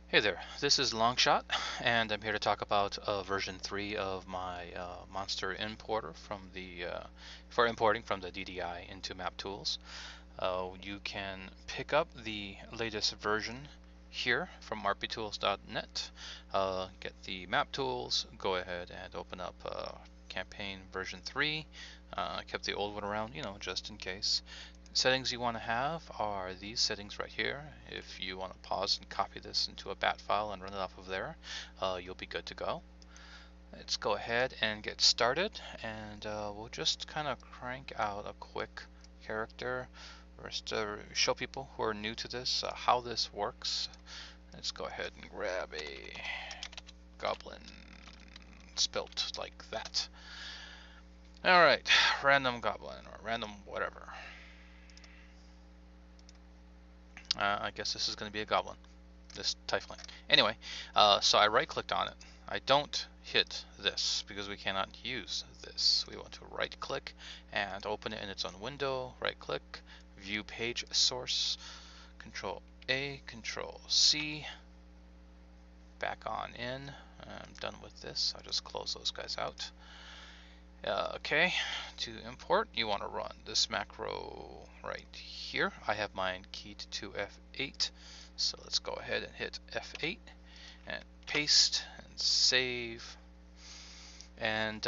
Hey there, this is Longshot, and I'm here to talk about version 3 of my monster importer for importing from the DDI into Map Tools. You can pick up the latest version here from rptools.net. Get the map tools, go ahead and open up campaign version 3. Kept the old one around, just in case. Settings you want to have are these settings right here. If you want to pause and copy this into a bat file and run it off of there, you'll be good to go. Let's go ahead and get started, and we'll just kind of crank out a quick character just to show people who are new to this how this works. Let's go ahead and grab a goblin spelt like that. Alright, random goblin or random whatever. I guess this is going to be a goblin, this tiefling. Anyway, so I right clicked on it. I don't hit this because we cannot use this. We want to right click and open it in its own window. Right click, view page source, Control A, Control C, back on in. I'm done with this. I'll just close those guys out. Okay, to import, you want to run this macro right here. I have mine keyed to F8, so let's go ahead and hit F8 and paste and save. And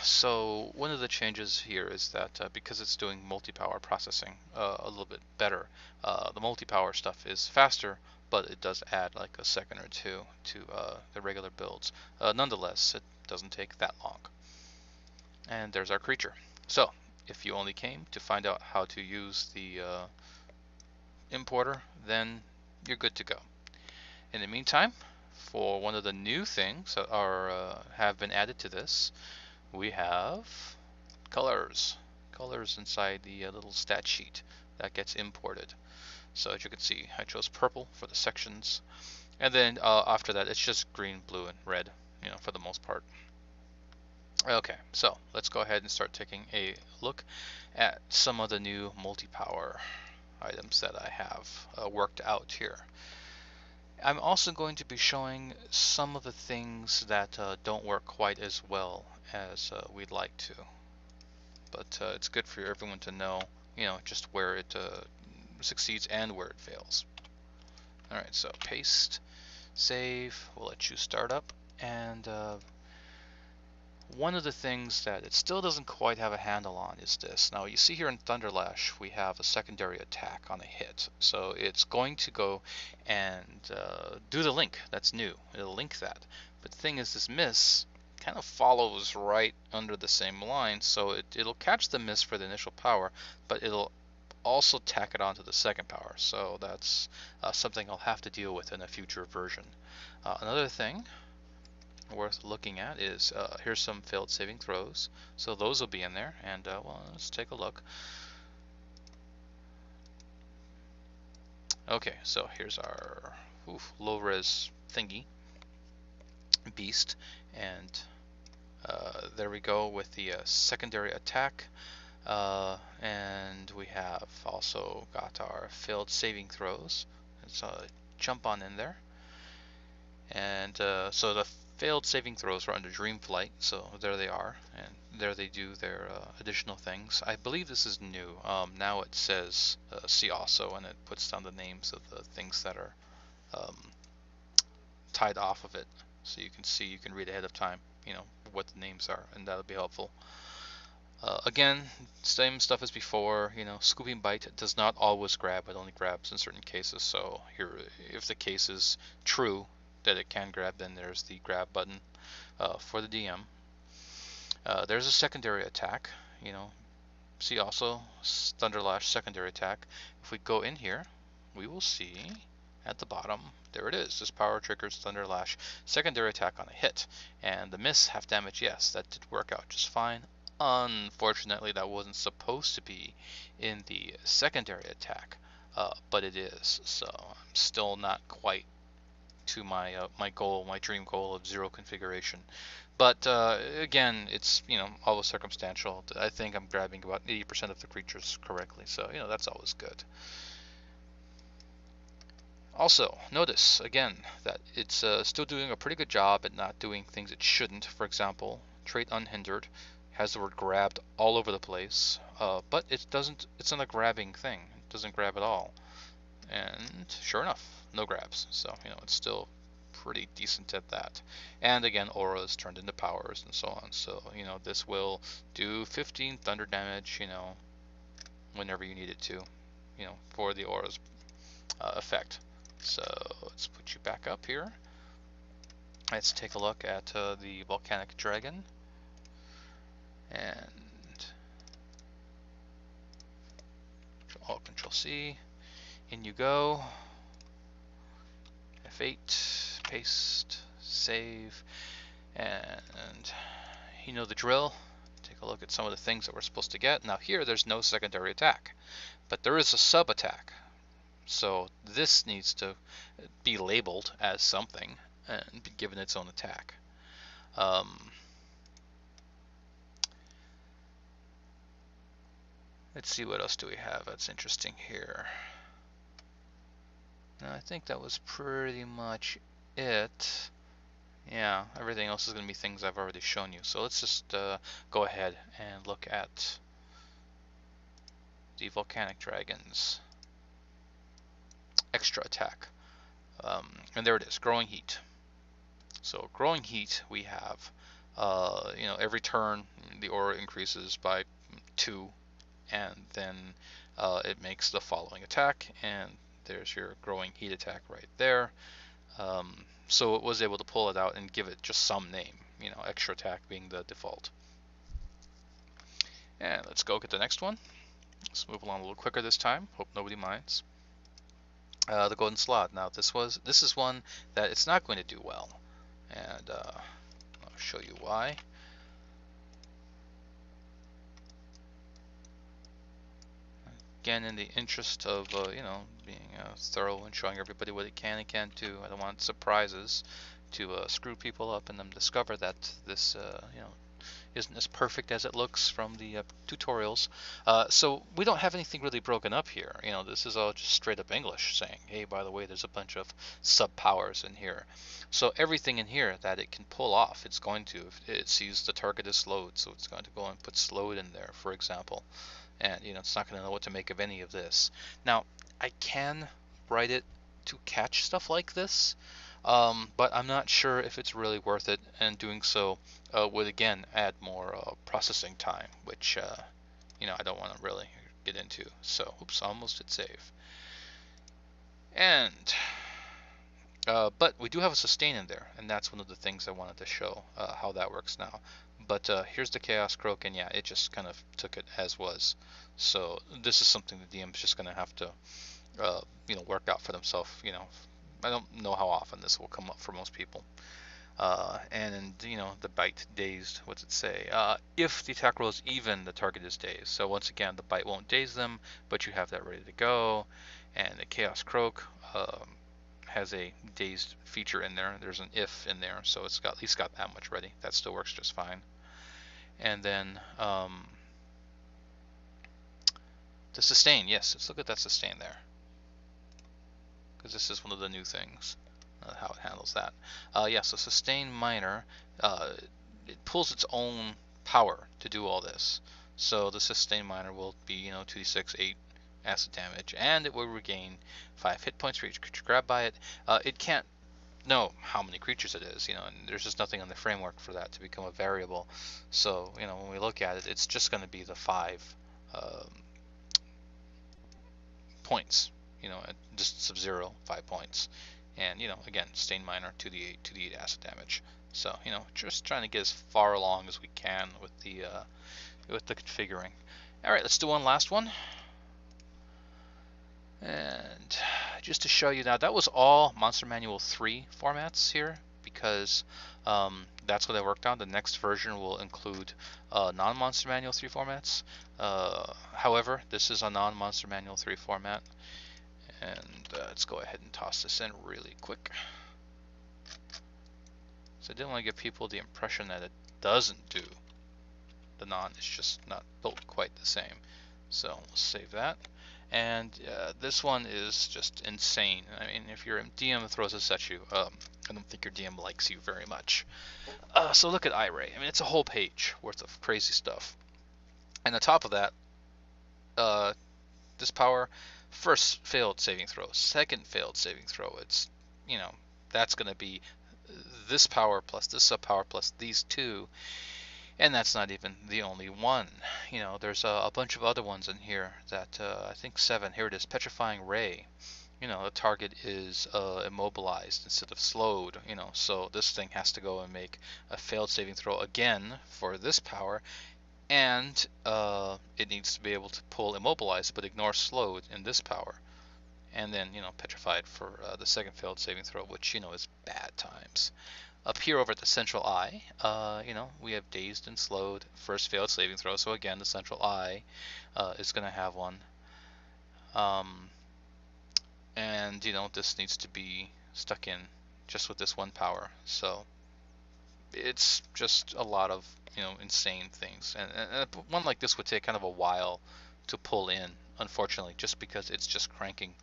so one of the changes here is that because it's doing multi-power processing a little bit better, the multi-power stuff is faster, but it does add like a second or two to the regular builds. Nonetheless, it doesn't take that long. And there's our creature. So if you only came to find out how to use the importer, then you're good to go. In the meantime, for one of the new things that have been added to this, we have colors inside the little stat sheet that gets imported. So as you can see, I chose purple for the sections, and then after that it's just green, blue, and red, for the most part. Okay, so let's go ahead and start taking a look at some of the new multi-power items that I have worked out here. I'm also going to be showing some of the things that don't work quite as well as we'd like to, but it's good for everyone to know, just where it succeeds and where it fails. Alright, so paste, save, we'll let you start up, and one of the things that it still doesn't quite have a handle on is this. Now you see here in Thunderlash we have a secondary attack on a hit. So it's going to go and do the link. That's new. It'll link that. But the thing is, this miss kind of follows right under the same line. So it'll catch the miss for the initial power, but it'll also tack it onto the second power. So that's something I'll have to deal with in a future version. Another thing worth looking at is here's some failed saving throws, so those will be in there, and well, let's take a look. Okay, so here's our low res thingy beast, and there we go with the secondary attack, and we have also got our failed saving throws. Let's jump on in there. And so the failed saving throws are under Dream Flight, so there they are, and there they do their additional things. I believe this is new. Now it says see also, and it puts down the names of the things that are tied off of it, so you can read ahead of time, what the names are, and that'll be helpful. Again, same stuff as before. Scooping Bite does not always grab; it only grabs in certain cases. So here, if the case is true that it can grab, then there's the grab button for the DM. There's a secondary attack. See also Thunderlash secondary attack. If we go in here, we will see at the bottom, there it is. This power triggers Thunderlash secondary attack on a hit, and the miss half damage. Yes, that did work out just fine. Unfortunately, that wasn't supposed to be in the secondary attack, but it is. So I'm still not quite to my my dream goal of 0 configuration. But again, it's always circumstantial. I think I'm grabbing about 80% of the creatures correctly, so that's always good. Also, notice again that it's still doing a pretty good job at not doing things it shouldn't. For example, trait unhindered has the word grabbed all over the place, but it doesn't. It's not a grabbing thing. It doesn't grab at all. And sure enough, no grabs. So it's still pretty decent at that. And again, auras turned into powers and so on. So this will do 15 thunder damage. Whenever you need it to. For the auras effect. So let's put you back up here. Let's take a look at the volcanic dragon, and Control C, in you go. F8, paste, save, and you know the drill. Take a look at some of the things that we're supposed to get. Now here, there's no secondary attack, but there is a sub attack. So this needs to be labeled as something and be given its own attack. Let's see, what else do we have that's interesting here. I think that was pretty much it. Yeah, everything else is going to be things I've already shown you. So let's just go ahead and look at the volcanic dragon's extra attack. And there it is, growing heat. So growing heat, we have every turn the aura increases by 2, and then it makes the following attack, and there's your growing heat attack right there. So it was able to pull it out and give it just some name, extra attack being the default. And let's go get the next one. Let's move along a little quicker this time. Hope nobody minds. The golden slot. Now this is one that it's not going to do well, and I'll show you why. Again, in the interest of being thorough and showing everybody what it can and can't do, I don't want surprises to screw people up and them discover that this isn't as perfect as it looks from the tutorials. So we don't have anything really broken up here. This is all just straight up English saying, hey, by the way, there's a bunch of sub powers in here. So everything in here that it can pull off, it's going to. If it sees the target is slowed, so it's going to go and put slowed in there, for example. And it's not going to know what to make of any of this. Now, I can write it to catch stuff like this, but I'm not sure if it's really worth it, and doing so would again add more processing time, which I don't want to really get into. So, oops, almost hit save. And but we do have a sustain in there, and that's one of the things I wanted to show how that works now. But here's the Chaos Croak, and yeah, it just kind of took it as was. So this is something the DM's just going to have to work out for themselves. I don't know how often this will come up for most people. And the bite dazed, what's it say? If the attack roll is even, the target is dazed. So once again, the bite won't daze them, but you have that ready to go. And the Chaos Croak has a dazed feature in there. There's an if in there, so it's at least got that much ready. That still works just fine. And then the sustain, yes, let's look at that sustain there, because this is one of the new things, how it handles that. Yeah, so sustain minor, it pulls its own power to do all this. So the sustain minor will be 2d6, 8 acid damage, and it will regain 5 hit points for each creature grabbed by it. It can't know how many creatures it is, and there's just nothing in the framework for that to become a variable. So when we look at it, it's just going to be the 5 points, at distance of 0, 5 points, and again, sustain minor, 2d8 acid damage. So just trying to get as far along as we can with the configuring. All right, let's do one last one. And just to show you now, that was all Monster Manual 3 formats here, because that's what I worked on. The next version will include non-Monster Manual 3 formats. However, this is a non-Monster Manual 3 format. And let's go ahead and toss this in really quick. So I didn't want to give people the impression that it doesn't do the non. It's just not built quite the same. So let's save that. And this one is just insane. I mean, if your DM throws this at you, I don't think your DM likes you very much. So look at iRay. I mean, it's a whole page worth of crazy stuff. And on top of that, uh, this power, first failed saving throw, second failed saving throw. It's, you know, that's going to be this power plus this subpower plus these two, and that's not even the only one. You know, there's a bunch of other ones in here that I think 7. Here it is, Petrifying Ray. You know, the target is immobilized instead of slowed. You know, so this thing has to go and make a failed saving throw again for this power, and it needs to be able to pull immobilized but ignore slowed in this power, and then, you know, petrified for the second failed saving throw, which, you know, is bad times. Up here over at the central eye, you know, we have dazed and slowed, first failed saving throw, so again the central eye is going to have one. And, you know, this needs to be stuck in just with this one power, so it's just a lot of, you know, insane things. And one like this would take kind of a while to pull in, unfortunately, just because it's just cranking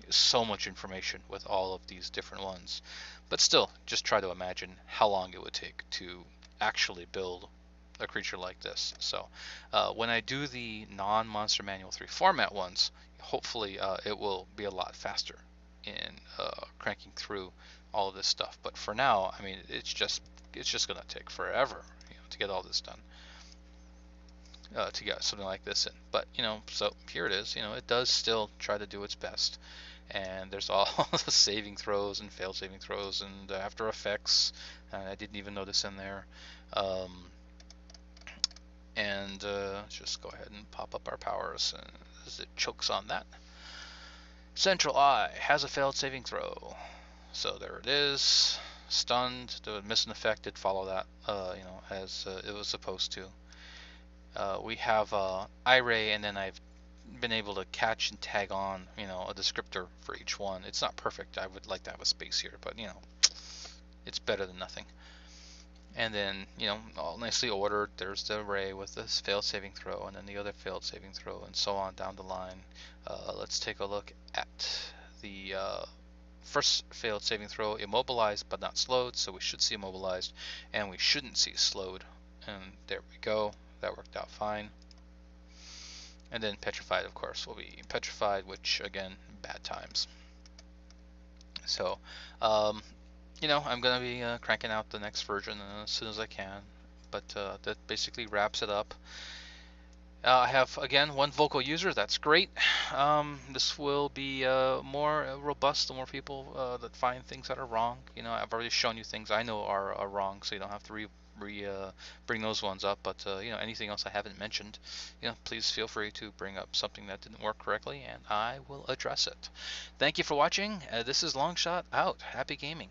so much information with all of these different ones. But still, just try to imagine how long it would take to actually build a creature like this. So when I do the non-Monster Manual 3 format ones, hopefully it will be a lot faster in cranking through all of this stuff. But for now, I mean, it's just going to take forever, you know, to get all this done, to get something like this in. But, you know, so here it is. You know, it does still try to do its best, and there's all the saving throws and failed saving throws and after effects. I didn't even notice in there. And let's just go ahead and pop up our powers as it chokes on that. Central Eye has a failed saving throw, so there it is. Stunned, the miss an effect did follow that, you know, as it was supposed to. We have iRay, and then I've been able to catch and tag on, you know, a descriptor for each one. It's not perfect. I would like to have a space here, but, you know, it's better than nothing. And then, you know, all nicely ordered. There's the array with this failed saving throw, and then the other failed saving throw, and so on down the line. Let's take a look at the first failed saving throw, immobilized but not slowed, so we should see immobilized, and we shouldn't see slowed. And there we go. That worked out fine. And then petrified, of course, will be petrified, which, again, bad times. So, you know, I'm going to be cranking out the next version as soon as I can, but that basically wraps it up. I have, again, one vocal user. That's great. This will be more robust. The more people that find things that are wrong. You know, I've already shown you things I know are wrong, so you don't have to bring those ones up. But you know, anything else I haven't mentioned, you know, please feel free to bring up something that didn't work correctly, and I will address it. Thank you for watching. This is Longshot out. Happy gaming.